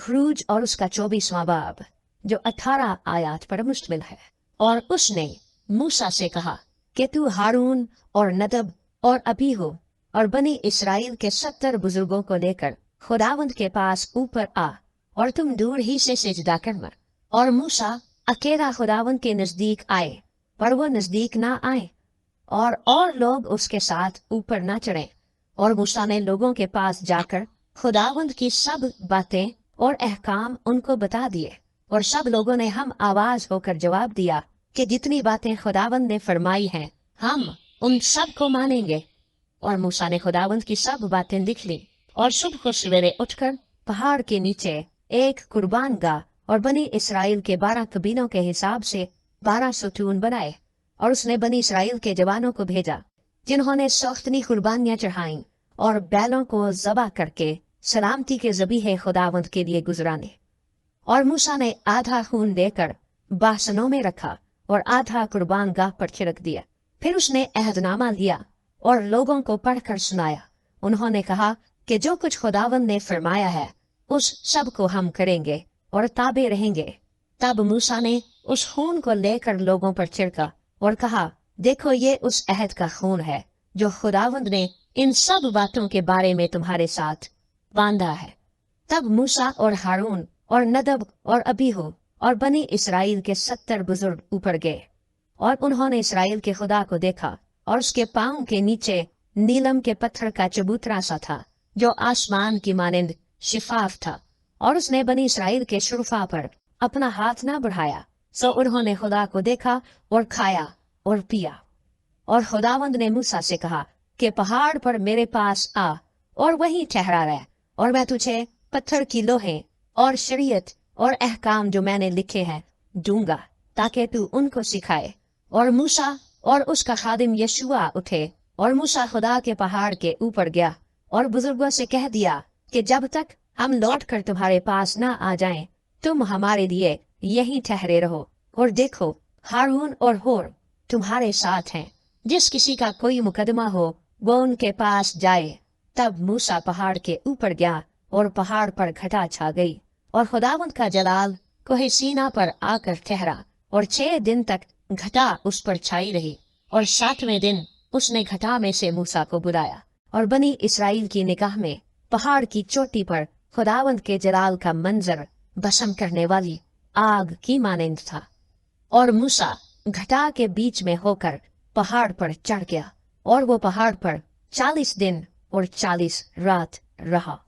खरूज और उसका 24वां बाब जो 18 आयत पर मुश्तमिल है। और उसने मूसा से कहा कि तू हारून और नदब और अबीहू और बनी इसराइल के 70 बुजुर्गों को लेकर खुदावंद के पास ऊपर आ और तुम दूर ही से सिजदा करना। और मूसा अकेला खुदावंद के नजदीक आए, पर वो नजदीक ना आए और लोग उसके साथ ऊपर न चढ़े। और मूसा ने लोगों के पास जाकर खुदावंद की सब बातें और अहकाम उनको बता दिए। और सब लोगों ने हम आवाज होकर जवाब दिया कि जितनी बातें खुदावंद ने फरमाई हैं हम उन सब को मानेंगे। और मूसा ने खुदावंद की सब बातें लिख ली और सुबह को सवेरे उठकर पहाड़ के नीचे एक कुर्बान गाह और बनी इसराइल के 12 कबीलों के हिसाब से 12 सतून बनाए। और उसने बनी इसराइल के जवानों को भेजा जिन्होंने सख्तनी कुर्बानियां चढ़ाई और बैलों को जबा करके सलामती के ज़बीहे खुदावंद के लिए गुजराने। और मूसा ने आधा खून लेकर बासनों में रखा और आधा कुर्बान गाह पर छिड़क दिया। फिर उसने अहदनामा लिया और लोगों को पढ़कर सुनाया। उन्होंने कहा कि जो कुछ खुदावंद ने फरमाया है उस सब को हम करेंगे और ताबे रहेंगे। तब मूसा ने उस खून को लेकर लोगों पर छिड़का और कहा, देखो ये उस अहद का खून है जो खुदावंद ने इन सब बातों के बारे में तुम्हारे साथ बांधा है। तब मूसा और हारून और नदब और अबीहू और बनी इसराइल के 70 बुजुर्ग ऊपर गए और उन्होंने इसराइल के खुदा को देखा। और उसके पांव के नीचे नीलम के पत्थर का चबूतरा सा था जो आसमान की मानिंद शिफाफ था। और उसने बनी इसराइल के शुरफा पर अपना हाथ ना बढ़ाया। सो उन्होंने खुदा को देखा और खाया और पिया। और खुदावंद ने मूसा से कहा कि पहाड़ पर मेरे पास आ और वहीं ठहरा रह, और मैं तुझे पत्थर की लोहें और शरीयत और अहकाम जो मैंने लिखे हैं दूंगा ताकि तू उनको सिखाए। और मूसा और उसका खादिम यशुआ उठे और मूसा खुदा के पहाड़ के ऊपर गया और बुजुर्गों से कह दिया कि जब तक हम लौट कर तुम्हारे पास ना आ जाएं तुम हमारे लिए यहीं ठहरे रहो। और देखो हारून और होर तुम्हारे साथ हैं, जिस किसी का कोई मुकदमा हो वो उनके पास जाए। तब मूसा पहाड़ के ऊपर गया और पहाड़ पर घटा छा गई और खुदावंद का जलाल कोहे सीना पर आकर ठहरा। और 6 दिन तक घटा उस पर छाई रही। और 7वें दिन उसने घटा में से मूसा को बुलाया। और बनी इसराइल की निगाह में पहाड़ की चोटी पर खुदावंद के जलाल का मंजर भस्म करने वाली आग की मानिंद था। और मूसा घटा के बीच में होकर पहाड़ पर चढ़ गया और वो पहाड़ पर 40 दिन और 40 रात रहा।